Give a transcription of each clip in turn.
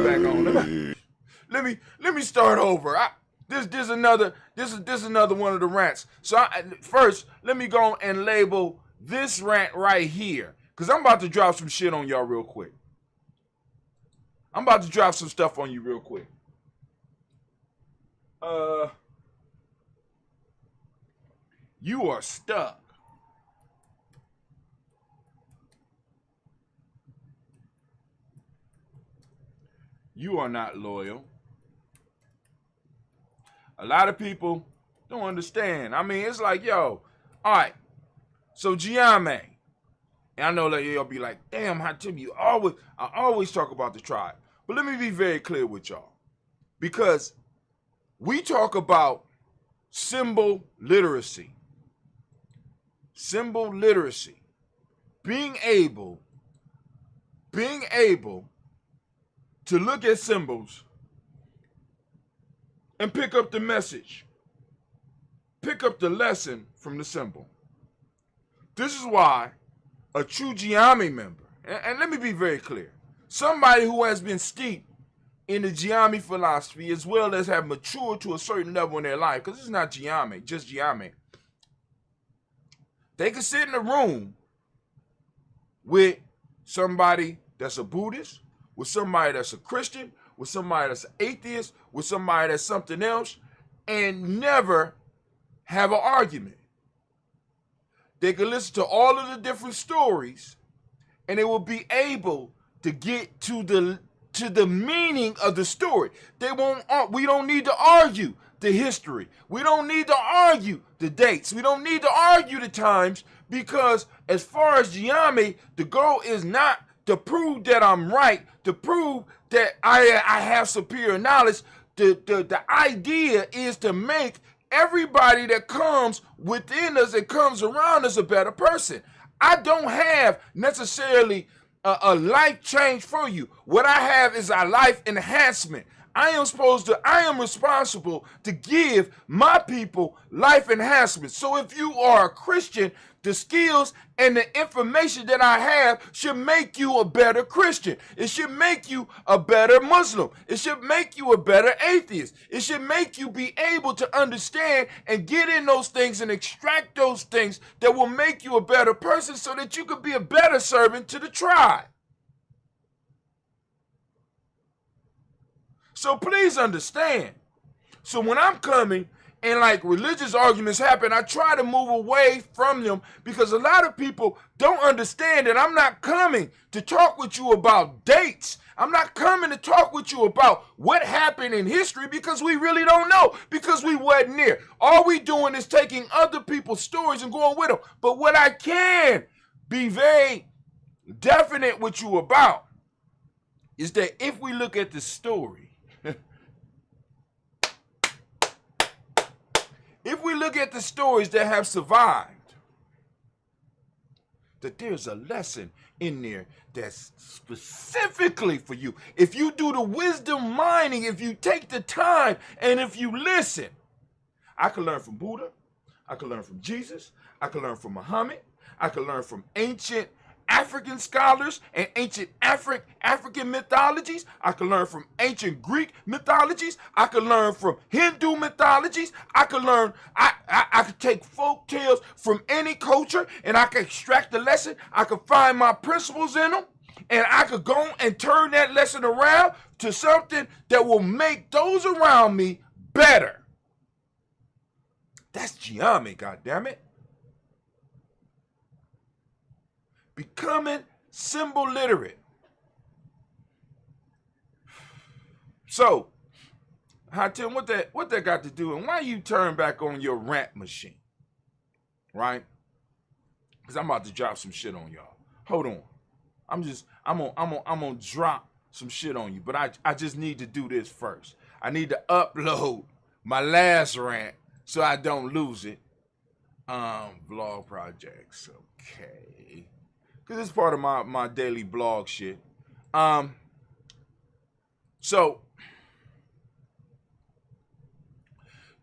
Back on. Let me start over. This is another one of the rants. So first, let me go and label this rant right here, because I'm about to drop some shit on y'all real quick. I'm about to drop some stuff on you real quick. You are stuck. You are not loyal. A lot of people don't understand. I mean, it's like, yo, all right, so GNJMedia, and I know that y'all be like, damn, how Tim, I always talk about the tribe. But let me be very clear with y'all. Because we talk about symbol literacy. Symbol literacy. Being able to look at symbols and pick up the message. Pick up the lesson from the symbol. This is why a true GNJMedia member, and let me be very clear, somebody who has been steeped in the GNJMedia philosophy as well as have matured to a certain level in their life, because it's not GNJMedia, just GNJMedia. They can sit in a room with somebody that's a Buddhist, with somebody that's a Christian, with somebody that's an atheist, with somebody that's something else, and never have an argument. They can listen to all of the different stories, and they will be able to get to the meaning of the story. We don't need to argue the history. We don't need to argue the dates. We don't need to argue the times, because as far as GNJMedia, the goal is not to prove that I'm right, to prove that I have superior knowledge. The idea is to make everybody that comes within us and comes around us a better person. I don't have necessarily a life change for you. What I have is a life enhancement. I am responsible to give my people life enhancement. So if you are a Christian, the skills and the information that I have should make you a better Christian. It should make you a better Muslim. It should make you a better atheist. It should make you be able to understand and get in those things and extract those things that will make you a better person, so that you could be a better servant to the tribe. So please understand. So when I'm coming and like religious arguments happen, I try to move away from them, because a lot of people don't understand that I'm not coming to talk with you about dates. I'm not coming to talk with you about what happened in history, because we really don't know, because we wasn't there. All we doing is taking other people's stories and going with them. But what I can be very definite with you about is that if we look at the story, if we look at the stories that have survived, that there's a lesson in there that's specifically for you. If you do the wisdom mining, if you take the time, and if you listen, I can learn from Buddha, I can learn from Jesus, I can learn from Muhammad, I can learn from ancient African scholars and ancient African mythologies. I can learn from ancient Greek mythologies. I can learn from Hindu mythologies. I could take folk tales from any culture, and I can extract the lesson. I could find my principles in them, and I could go and turn that lesson around to something that will make those around me better. That's GNJMedia, goddammit. Becoming symbol literate. So, Hatim, what that got to do, and why you turn back on your rant machine, right? Because I'm about to drop some shit on y'all. Hold on, I'm gonna drop some shit on you, but I just need to do this first. I need to upload my last rant so I don't lose it. Vlog projects, okay. Because it's part of my daily blog shit. So,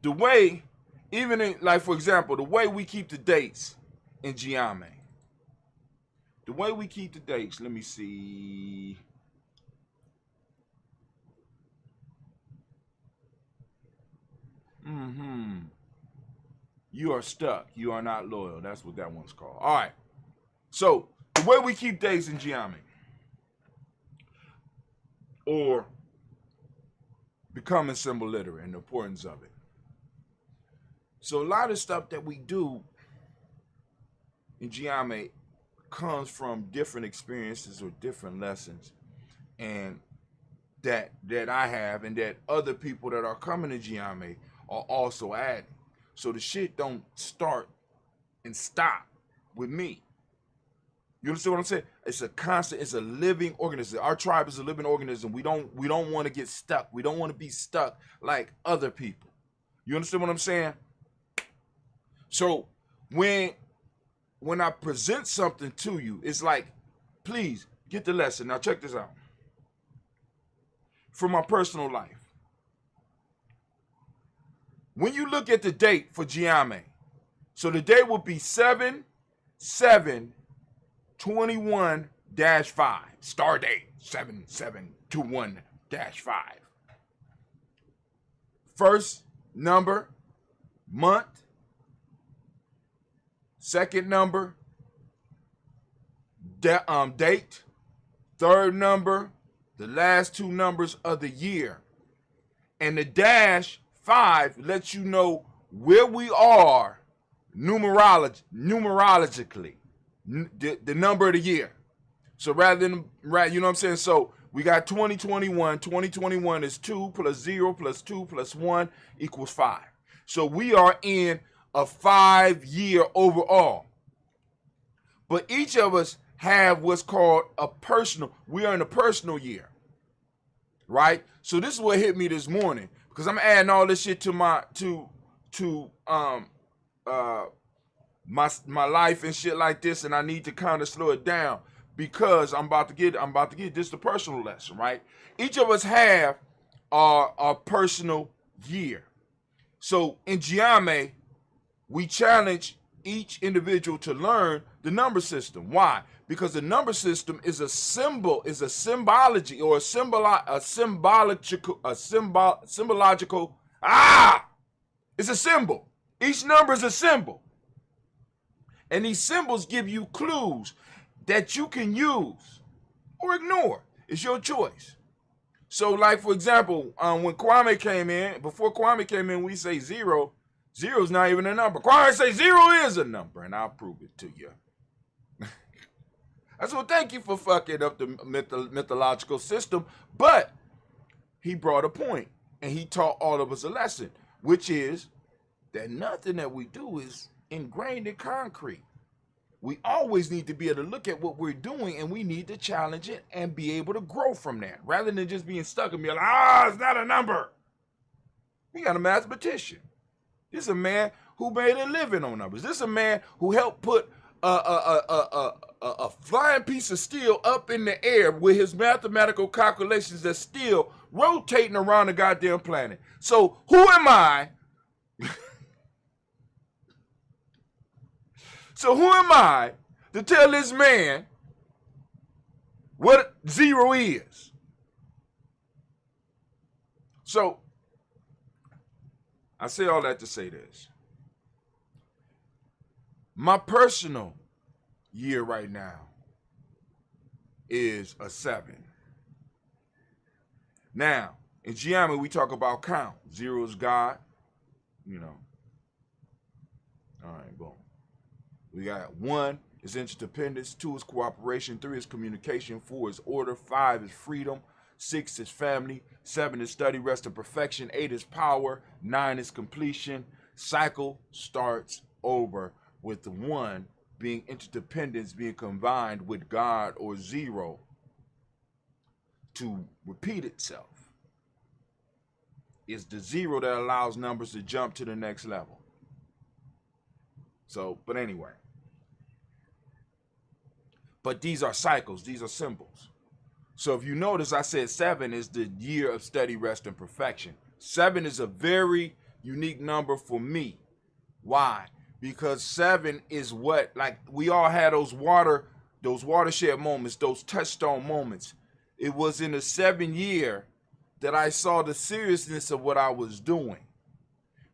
the way, even in, like, for example, the way we keep the dates in GNJMedia, the way we keep the dates, let me see. You are stuck. You are not loyal. That's what that one's called. All right. So the way we keep days in geometry, or becoming symbol literate and the importance of it. So a lot of stuff that we do in geometry comes from different experiences or different lessons, and that I have and that other people that are coming to geometry are also adding. So the shit don't start and stop with me. You understand what I'm saying? It's a constant, it's a living organism. Our tribe is a living organism. We don't want to get stuck. We don't want to be stuck like other people. You understand what I'm saying? So when I present something to you, it's like, please get the lesson. Now check this out. From my personal life. When you look at the date for geometry, so the date would be 7/7/21-5. Star date 7721-5. First number, month. Second number, date. Third number, the last two numbers of the year. And the -5 lets you know where we are numerologically, the number of the year. So rather than, right, you know what I'm saying? So we got 2021. 2021 is 2 plus 0 plus 2 plus 1 equals 5. So we are in a 5-year overall. But each of us have what's called a personal, we are in a personal year, right? So this is what hit me this morning, because I'm adding all this shit to my my life and shit like this, and I need to kind of slow it down because I'm about to get this the personal lesson, right? Each of us have our personal year. So in geometry, we challenge each individual to learn the number system. Why? Because the number system is a symbol, is a symbology, or a symbological. It's a symbol. Each number is a symbol. And these symbols give you clues that you can use or ignore. It's your choice. So, like, for example, when Kwame came in, before Kwame came in, we say 0. 0 is not even a number. Kwame say 0 is a number, and I'll prove it to you. I said, well, thank you for fucking up the mythological system, but he brought a point, and he taught all of us a lesson, which is that nothing that we do is ingrained in concrete. We always need to be able to look at what we're doing, and we need to challenge it and be able to grow from that, rather than just being stuck and being like, it's not a number. We got a mathematician. This is a man who made a living on numbers. This is a man who helped put a flying piece of steel up in the air with his mathematical calculations that's still rotating around the goddamn planet. So who am I? So who am I to tell this man what 0 is? So I say all that to say this. My personal year right now is a 7. Now, in geometry, we talk about count. 0 is God, you know. All right, boom. We got 1 is interdependence, 2 is cooperation, 3 is communication, 4 is order, 5 is freedom, 6 is family, 7 is study, rest, and perfection, 8 is power, 9 is completion. Cycle starts over with the 1 being interdependence being combined with God or 0 to repeat itself. It's the 0 that allows numbers to jump to the next level. So, but anyway. But these are cycles, these are symbols. So if you notice, I said 7 is the year of study, rest, and perfection. 7 is a very unique number for me. Why? Because 7 is what, like, we all had those water those watershed moments, those touchstone moments. It was in the 7th year that I saw the seriousness of what I was doing.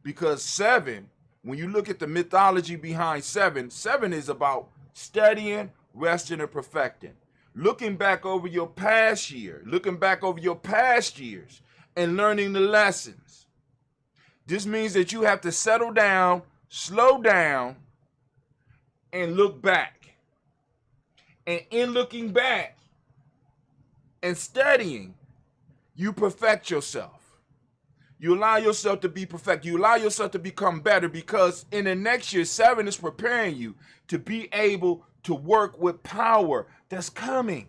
Because 7, when you look at the mythology behind 7, 7 is about studying, resting, and perfecting. Looking back over your past year, looking back over your past years, and learning the lessons. This means that you have to settle down, slow down, and look back. And in looking back and studying, you perfect yourself. You allow yourself to be perfect. You allow yourself to become better, because in the next year, 7 is preparing you to be able to work with power that's coming.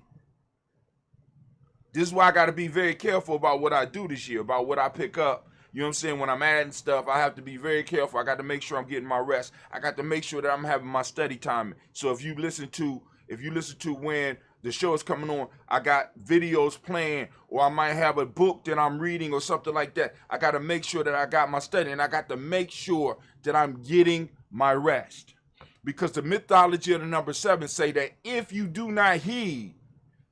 This is why I got to be very careful about what I do this year, about what I pick up. You know what I'm saying? When I'm adding stuff, I have to be very careful. I got to make sure I'm getting my rest. I got to make sure that I'm having my study time. So if you listen to when the show is coming on, I got videos playing, or I might have a book that I'm reading or something like that. I got to make sure that I got my study, and I got to make sure that I'm getting my rest. Because the mythology of the number 7 say that if you do not heed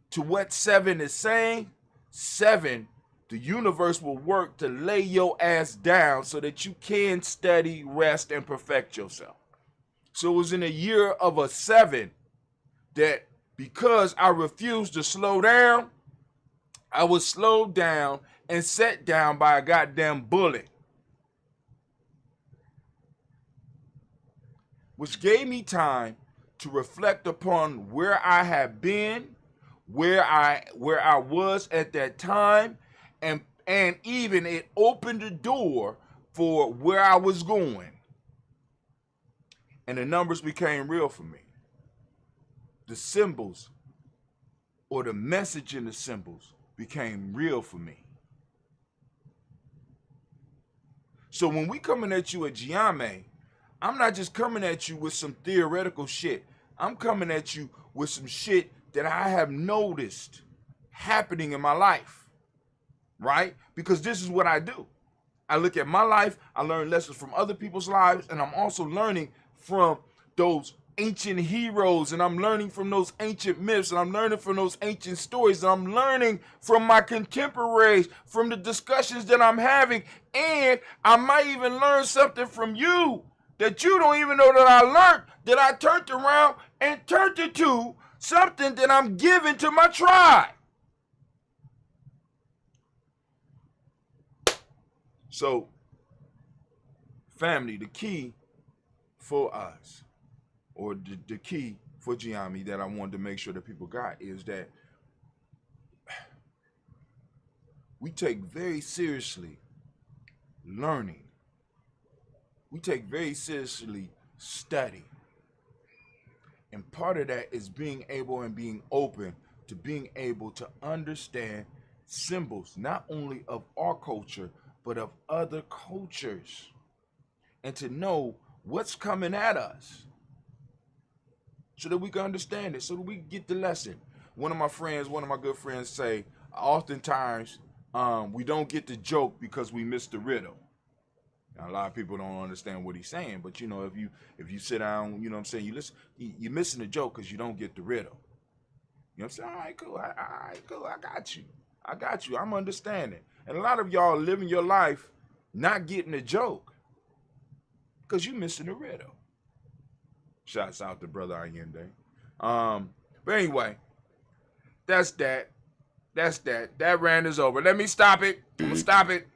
to what 7 is saying, 7, the universe will work to lay your ass down so that you can study, rest, and perfect yourself. So it was in a year of a 7 that, because I refused to slow down, I was slowed down and set down by a goddamn bullet. Which gave me time to reflect upon where I had been, where I was at that time, and even it opened the door for where I was going. And the numbers became real for me. The symbols, or the message in the symbols, became real for me. So when we coming at you at GNJMedia, I'm not just coming at you with some theoretical shit. I'm coming at you with some shit that I have noticed happening in my life, right? Because this is what I do. I look at my life, I learn lessons from other people's lives, and I'm also learning from those ancient heroes, and I'm learning from those ancient myths, and I'm learning from those ancient stories, and I'm learning from my contemporaries, from the discussions that I'm having, and I might even learn something from you that you don't even know that I learned, that I turned around and turned it to something that I'm giving to my tribe. So, family, the key for us, or the key for GNJMedia that I wanted to make sure that people got, is that we take very seriously learning. We take very seriously study. And part of that is being able and being open to being able to understand symbols, not only of our culture, but of other cultures. And to know what's coming at us, so that we can understand it, so that we can get the lesson. One of my good friends say, oftentimes we don't get the joke because we miss the riddle. Now, a lot of people don't understand what he's saying, but you know, if you sit down, you know what I'm saying, you listen, you're missing the joke because you don't get the riddle. You know what I'm saying? All right, cool. All right, cool. I got you. I'm understanding. And a lot of y'all living your life not getting the joke because you missing the riddle. Shouts out to Brother Allende. But anyway, that's that. That rant is over. Let me stop it. I'm gonna stop it.